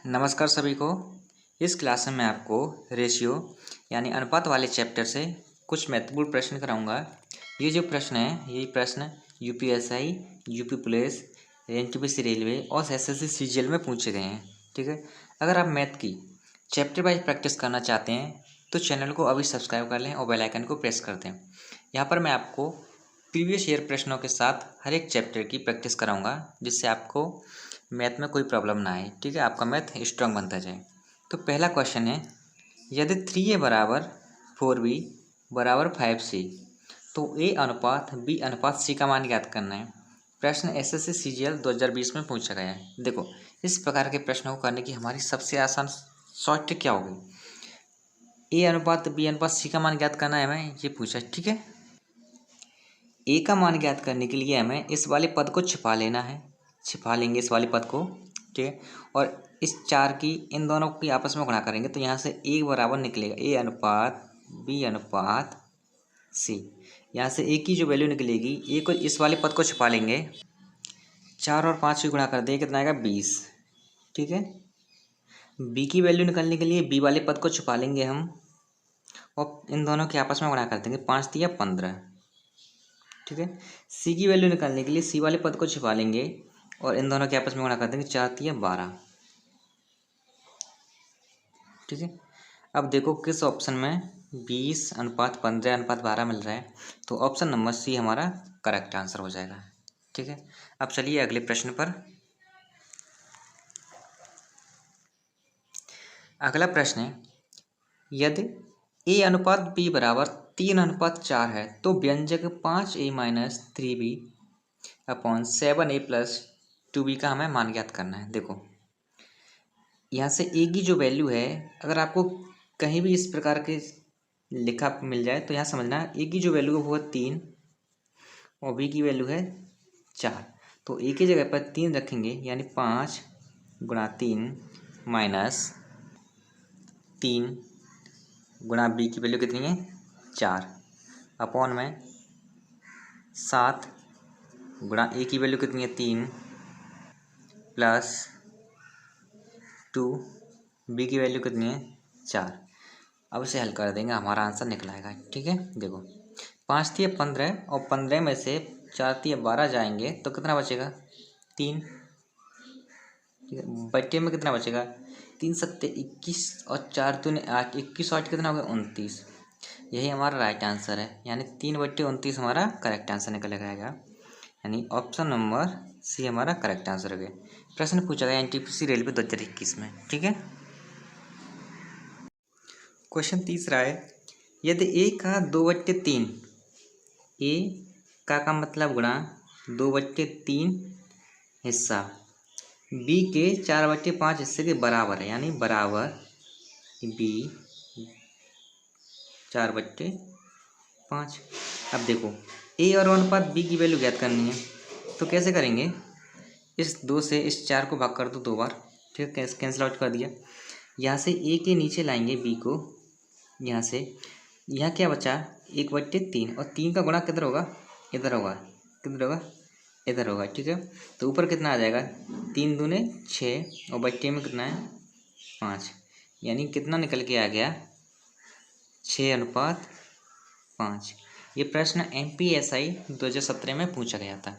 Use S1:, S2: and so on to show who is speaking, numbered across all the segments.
S1: नमस्कार सभी को। इस क्लास में मैं आपको रेशियो यानी अनुपात वाले चैप्टर से कुछ महत्वपूर्ण प्रश्न कराऊंगा। ये जो प्रश्न है ये प्रश्न UPSI, UP police, NTPC railway और एसएससी सीजीएल में पूछे गए हैं। ठीक है, अगर आप मैथ की चैप्टर वाइज प्रैक्टिस करना चाहते हैं तो चैनल को अभी सब्सक्राइब कर लें और बेल आइकन को प्रेस कर दें। यहाँ पर मैं आपको प्रीवियस ईयर प्रश्नों के साथ हर एक चैप्टर की प्रैक्टिस कराऊंगा, जिससे आपको मैथ में कोई प्रॉब्लम ना आए। ठीक है, आपका मैथ स्ट्रांग बनता जाए। तो पहला क्वेश्चन है, यदि 3a बराबर 4b बराबर 5c तो a अनुपात b अनुपात c का मान ज्ञात करना है। प्रश्न एसएससी सीजीएल 2020 में पूछा गया है। देखो, इस प्रकार के प्रश्नों को करने की हमारी सबसे आसान शॉर्ट ट्रिक क्या होगी? a अनुपात b अनुपात c का मान ज्ञात करना है हमें, ये पूछा। ठीक है, a का मान ज्ञात करने के लिए हमें इस वाले पद को छिपा लेना है। छिपा लेंगे इस वाले पद को। ठीक है, और इस 4 की इन दोनों की आपस में गुणा करेंगे तो यहाँ से a बराबर निकलेगा a अनुपात b अनुपात c। यहाँ से a की जो वैल्यू निकलेगी, a को इस वाले पद को छिपा लेंगे, 4 और 5 की गुणा कर देंगे, कितना आएगा 20। ठीक है, b की वैल्यू निकालने के लिए b वाले पद को छिपा लेंगे हम और इन दोनों के आपस में गुणा कर देंगे, 5 दिया 15। ठीक है, c की वैल्यू निकालने के लिए c वाले पद को छिपा लेंगे और इन दोनों के आपस में गुणा कर देंगे, 4 दिया 12। ठीक है, अब देखो किस ऑप्शन में 20 अनुपात 15 अनुपात 12 मिल रहा है, तो ऑप्शन नंबर सी हमारा करेक्ट आंसर हो जाएगा। ठीक है, अब चलिए अगले प्रश्न पर। अगला प्रश्न है, यदि a अनुपात b बराबर 3 अनुपात 4 है तो व्यंजक 5a minus 3b upon 7a plus 2b का हमें मान ज्ञात करना है। देखो, यहाँ से a की जो वैल्यू है, अगर आपको कहीं भी इस प्रकार के लिखा मिल जाए तो यहाँ समझना, a की जो वैल्यू है वो है 3 और b की वैल्यू है 4। तो a की जगह पर 3 रखेंगे, यानी 5 गुणा 3 माइनस 3 गुणा b की वैल्यू कितनी है 4 अपॉन में 7 गुणा a की वैल्यू कितनी है 3 प्लस 2 b की वैल्यू कितनी है 4। अब इसे हल कर देंगे, हमारा आंसर निकल आएगा। ठीक है, देखो 5 दिए 15 और 15 में से 4 दिए 12 जाएंगे तो कितना बचेगा 3। ठीक है, बट्टे में कितना बचेगा 3 सत्ते 21 और 4 दूने 8, 21 8 कितना होगा 29। यही हमारा राइट आंसर है, यानी 3/29 हमारा करेक्ट आंसर निकल आएगा। यानी ऑप्शन नंबर सी हमारा करेक्ट आंसर हो गया। प्रश्न पूछा गया एनटीपीसी रेलवे 2021 में। ठीक है, क्वेश्चन तीसरा है, यदि a का 2/3 a का मतलब गुणा 2/3 हिस्सा b के 4/5 हिस्से के बराबर है, यानी बराबर b 4/5। अब देखो a और अनुपात b की वैल्यू ज्ञात करनी है, तो कैसे करेंगे? इस 2 से इस 4 को भाग कर दो 2 बार। ठीक है, कैंसिल आउट कर दिया। यहाँ से a के नीचे लाएंगे b को, यहाँ से यहाँ क्या बचा 1/3 और 3 का गुणा किधर होगा, इधर होगा। किधर होगा, इधर होगा। ठीक है, तो ऊपर कितना आ जाएगा 3 दूने 6 और बट्टे में कितना है 5, यानी कितना निकल के आ गया 6:5। ये प्रश्न MPSI 2017 में पूछा गया था।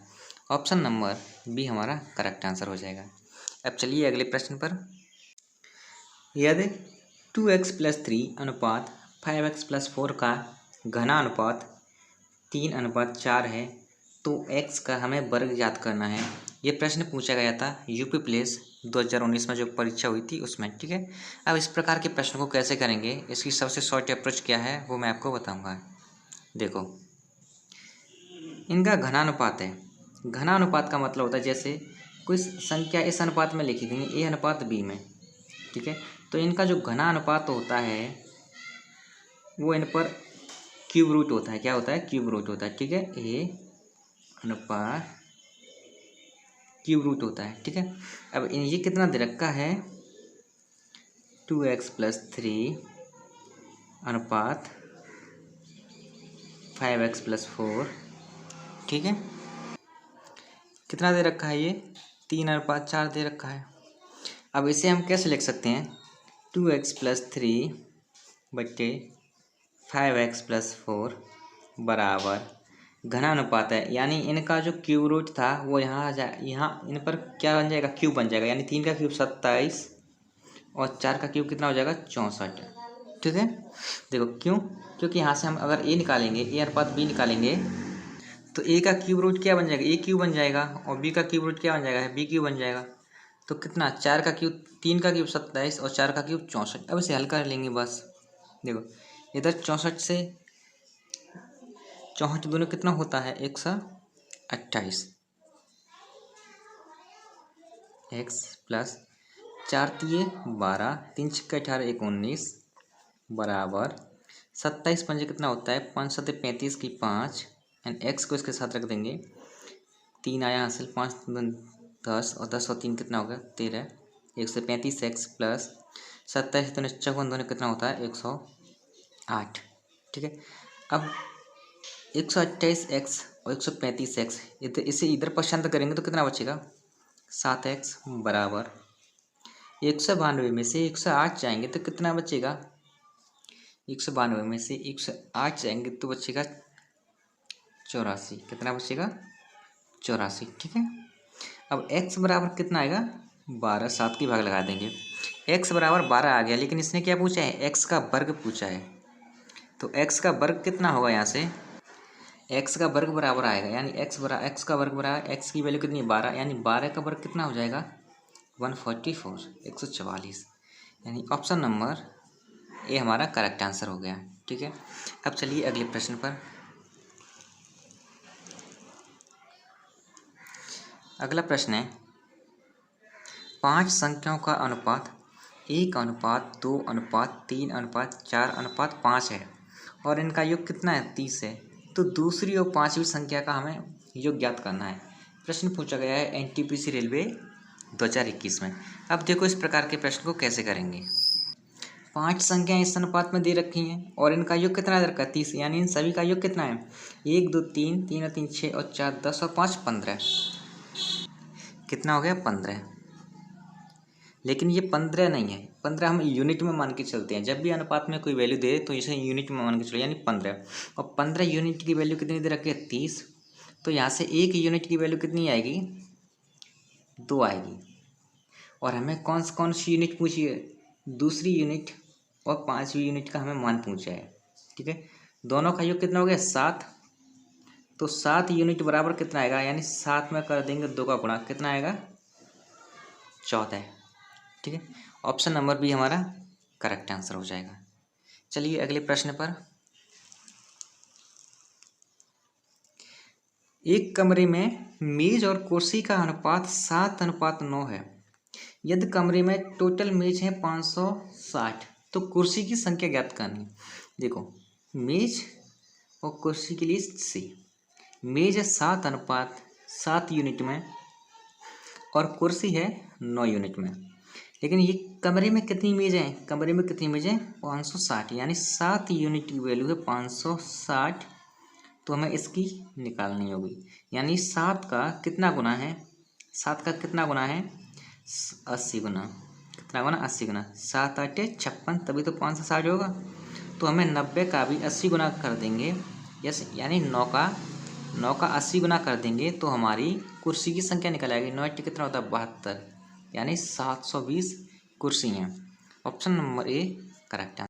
S1: ऑप्शन नंबर बी हमारा करेक्ट आंसर हो जाएगा। अब चलिए अगले प्रश्न पर। यदि 2x + 3 अनुपात 5x + 4 का घना अनुपात 3:4 है तो x का हमें वर्ग ज्ञात करना है। ये प्रश्न पूछा गया था यूपी पुलिस 2019 में जो परीक्षा हुई थी उसमें। ठीक है, अब इस प्रकार के प्रश्न को कैसे करेंगे, इसकी सबसे शॉर्ट अप्रोच क्या है वो मैं आपको बताऊंगा। देखो, इनका घनानुपात है। घनानुपात का मतलब होता है जैसे कोई संख्या इस अनुपात में लिखी गई है a/b में। ठीक है, तो इनका जो घना अनुपात होता है वो इन पर क्यूब रूट होता है। क्या होता है, क्यूब रूट होता है। ठीक है, a अनुपात क्यूब रूट होता है। ठीक है, अब ये कितना दे रखा है 2x + 3 अनुपात 5x + 4। ठीक है, कितना दे रखा है ये 3:4 दे रखा है। अब इसे हम कैसे लिख सकते हैं, 2x+3/5x+4 बराबर घनानुपात है, यानी इनका जो क्यूब रूट था वो यहाँ यहाँ इन पर क्या बन जाएगा, क्यूब बन जाएगा, यानी 3 का क्यूब 27 और 4 का क्यूब कितना हो जाएगा 64। ठीक है, देखो क्यों, क्योंकि यहाँ से हम अगर ए निकालेंगे, ए अनुपात बी निकालेंगे तो ए का क्यूब रूट क्या बन जाएगा, ए क्यूब बन जाएगा, और बी का क्यूब रूट क्या बन जाएगा, बी क्यूब बन जाएगा। तो कितना, 4 का क्यूब 3 का क्यूब 27 और 4 का क्यूब 64। अब इसे हल कर लेंगे बस। देखो इधर 64 से 64 दोनों कितना होता है 128, x प्लस 4 तिये 12, 3 छक्के 18, 1 19 बराबर 27 पंजे कितना होता है 5 सत्ते 35 की 5 एंड x को इसके साथ रख देंगे, 3 आया हासिल, 5 10 और 10 और 3 कितना होगा 13, 135x प्लस 27 दोनों 54 दोनों कितना होता है 108। ठीक है, अब 128x और 135x इसे इधर पक्षांतर करेंगे तो कितना बचेगा 7x बराबर 192 में से 108 जाएंगे तो कितना बचेगा, 192 में से 108 जाएंगे तो बचेगा 84, कितना बचेगा 84। ठीक है, अब x बराबर कितना आएगा 12, 7 की भाग लगा देंगे, x बराबर 12 आ गया, लेकिन इसने क्या पूछा है x का वर्ग पूछा है, तो x का वर्ग कितना होगा, यहाँ से x का वर्ग बराबर आएगा, यानी x का वर्ग बराबर x की वैल्यू कितनी 12, यानी 12 का वर्ग कितना हो जाएगा 144, 144, यानी ऑप्शन नंबर ए हमारा करेक्ट आंसर हो गया। ठीक है, अब चलिए अगले प्रश्न पर। अगला प्रश्न है 5 संख्याओं का अनुपात 1:2:3:4:5 है और इनका योग कितना है 30 है, तो दूसरी और पांचवी संख्या का हमें योग ज्ञात करना है। प्रश्न पूछा गया है एनटीपीसी रेलवे 2021 में। अब देखो इस प्रकार के प्रश्न को कैसे करेंगे। 5 संख्याएं इस अनुपात में दे रखी हैं और इनका योग कितना दे रखा है 30, यानी इन सभी का योग कितना है 1 2 3 3 और 3 6 और 4 10 और 5 15, कितना हो गया 15। लेकिन ये 15 नहीं है, 15 हम यूनिट में मान के चलते हैं, जब भी अनुपात में कोई वैल्यू दे तो इसे यूनिट में मान के चलो, यानी 15, और 15 यूनिट की वैल्यू कितनी दे रखी है 30, तो यहाँ से 1 यूनिट की वैल्यू कितनी आएगी 2 आएगी, और हमें कौन सी यूनिट पूछी है दूसरी यूनिट और पांचवी यूनिट का हमें मान पूछा है। ठीक है, दोनों का योग कितना हो गया 7, तो 7 यूनिट बराबर कितना आएगा, यानी 7 में कर देंगे 2 का गुणा, कितना आएगा 14। ठीक है, ऑप्शन नंबर बी हमारा करेक्ट आंसर हो जाएगा। चलिए अगले प्रश्न पर। एक कमरे में मेज और कुर्सी का अनुपात 7:9 है, यदि कमरे में टोटल मेज है 560, तो कुर्सी की संख्या ज्ञात करनी है। देखो मेज और कुर्सी के लिए सी, मेज है 7:7 यूनिट में और कुर्सी है 9 यूनिट में, लेकिन ये कमरे में कितनी मेज है, कमरे में कितनी मेज है 560, यानी 7 यूनिट की वैल्यू है 560, तो हमें इसकी निकालनी होगी, यानी 7 का कितना गुना है, 7 का कितना गुना है 80 गुना, कितना गुना 80 गुना, 7 8 56, तभी तो 560 होगा, तो हमें 90 का भी 80 गुना कर देंगे, यस, यानी 9 का 80 गुना कर देंगे तो हमारी कुर्सी की संख्या निकल आएगी, 9 8 कितना होता है 72, यानी 720 कुर्सी हैं। Option number A correct answer.